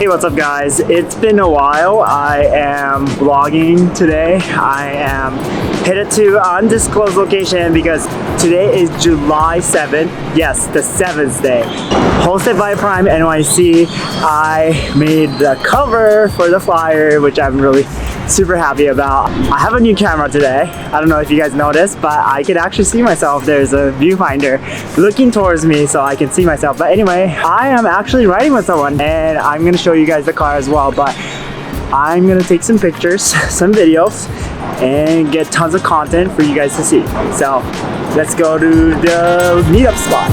Hey, what's up guys? It's been a while. I am vlogging today. I am headed to an undisclosed location because today is July 7th. Yes, the 7th day. Hosted by PRIMENYC. I made the cover for the flyer, which I'm really super happy about. I have a new camera today. I don't know if you guys noticed, but I can actually see myself. There's a viewfinder looking towards me so I can see myself. But anyway, I am actually riding with someone and I'm gonna show you guys the car as well, but I'm gonna take some pictures, some videos, and get tons of content for you guys to see. So let's go to the meetup spot.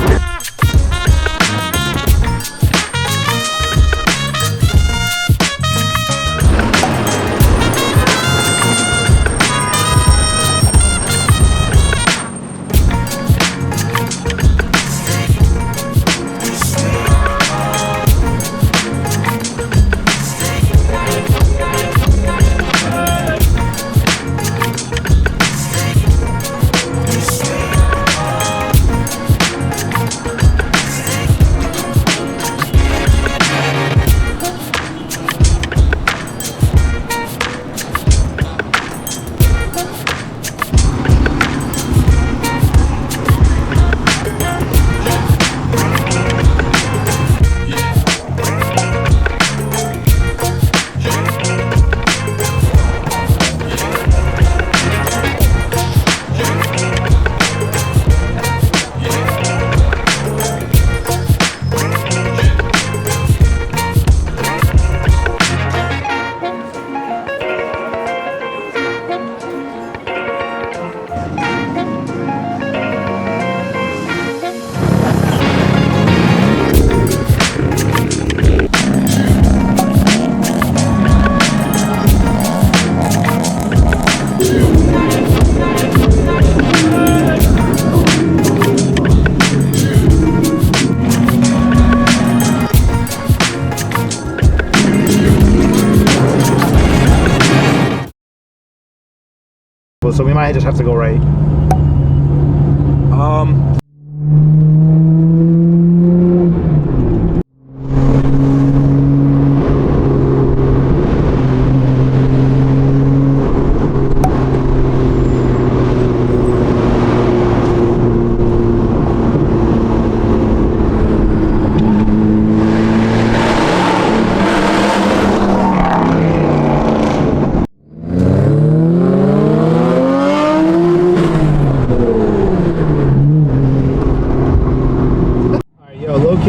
So we might just have to go right.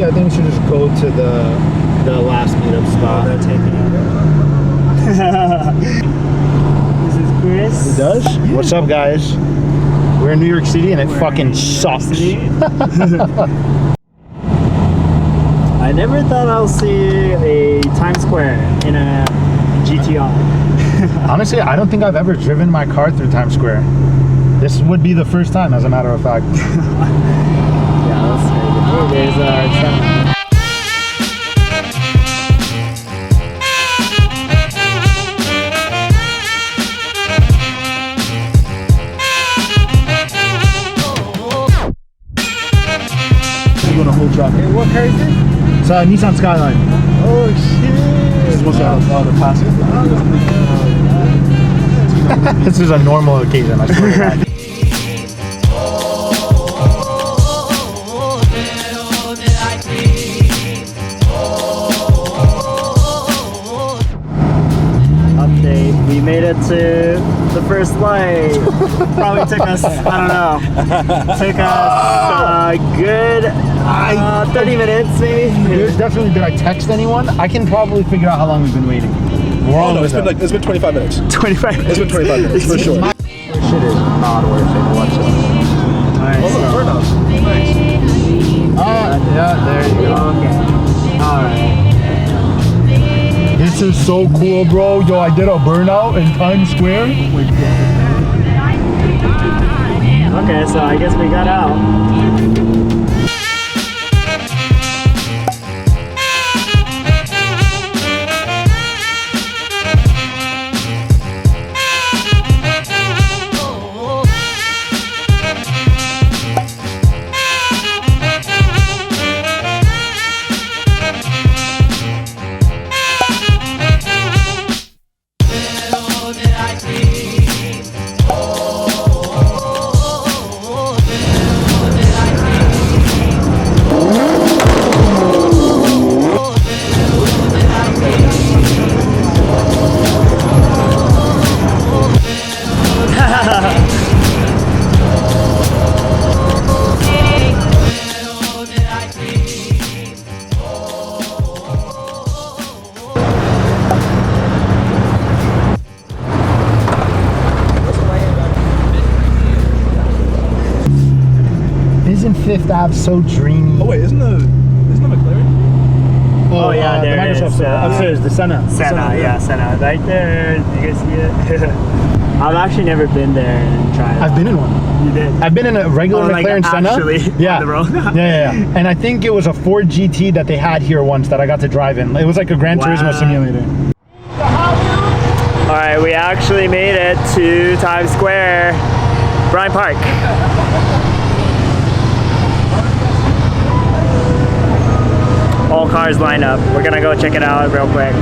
I think we should just go to the last meetup spot. They're taking it. This is Chris. It does? What's up, guys? We're in New York City and it fucking sucks. I never thought I'll see a Times Square in a GTR. Honestly, I don't think I've ever driven my car through Times Square. This would be the first time, as a matter of fact. Yeah, that's very good. Oh, there's You're gonna hold truck. Hey, what car is this? It's a Nissan Skyline. Oh shit! This is supposed to have the passenger. This is a normal occasion, I swear to God. We made it to the first light. Probably took us, I don't know, took us a good 30 minutes maybe. Definitely, did I text anyone? I can probably figure out how long we've been waiting. It's been 25 minutes. 25 minutes. It's been 25 minutes, for sure. This shit is not worth it whatsoever. Alright, Oh, look, birdhouse. Nice. Yeah, there you go. Okay. Alright. This is so cool, bro. Yo, I did a burnout in Times Square. Okay, so I guess we got out. isn't Fifth Ave so dreamy? Oh wait, isn't the McLaren? Oh, yeah, there the it Microsoft is. Store. Upstairs, the Senna. Senna, yeah, Senna. Right there. You guys see it? I've actually never been there and tried it. I've been in one. You did? I've been in a regular like McLaren Senna. actually Yeah. on the road? yeah. And I think it was a Ford GT that they had here once that I got to drive in. It was like a Gran Turismo simulator. All right, we actually made it to Times Square, Bryant Park. All cars line up. We're gonna go check it out real quick.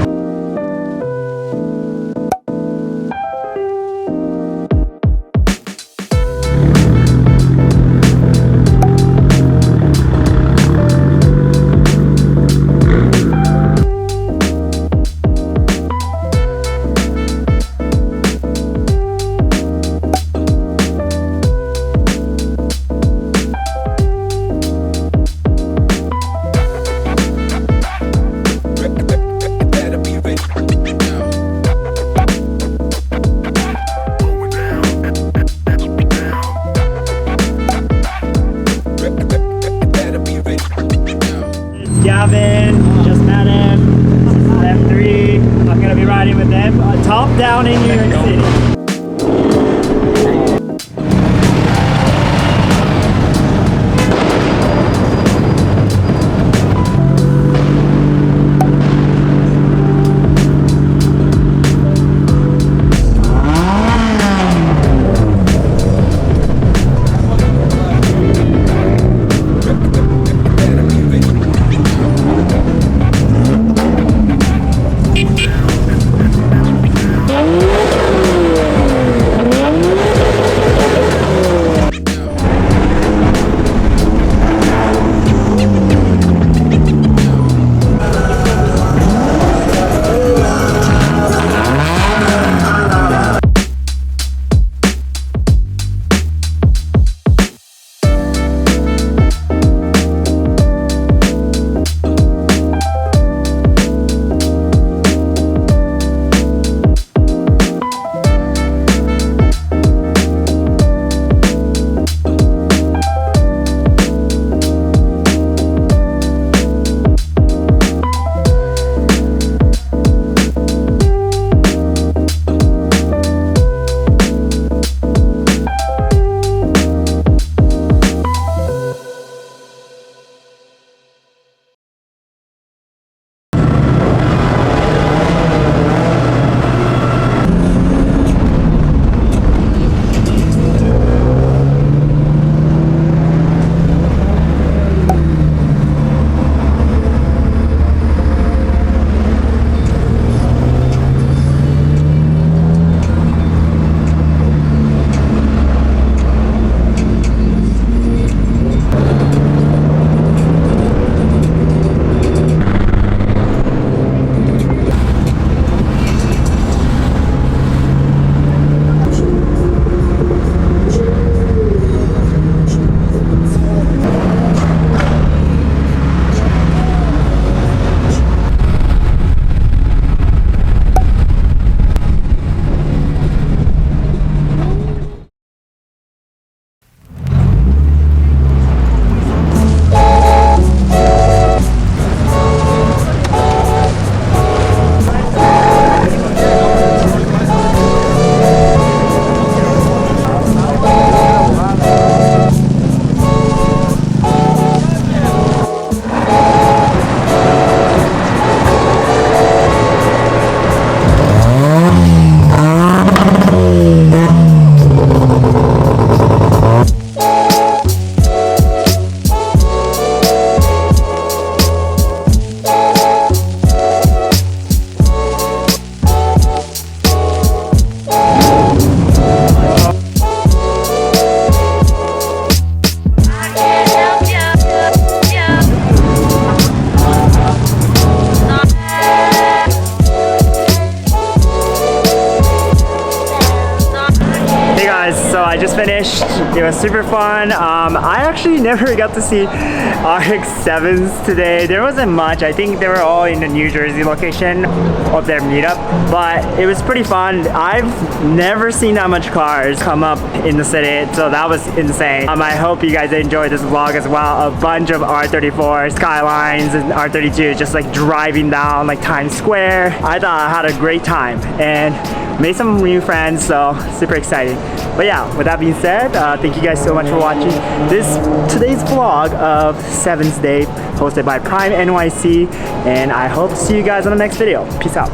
Gavin, just met him. This is M3. I'm gonna be riding with them. Top down in New York City. It was super fun. I actually never got to see RX-7's today. There wasn't much. I think they were all in the New Jersey location of their meetup, but it was pretty fun. I've never seen that much cars come up in the city, so that was insane. I hope you guys enjoyed this vlog as well. A bunch of R34 Skylines and R32 just like driving down like Times Square. I thought I had a great time and made some new friends, so super exciting. But yeah, with that being said, thank you guys so much for watching today's vlog of 7's Day, hosted by PRIMENYC, and I hope to see you guys on the next video. Peace out.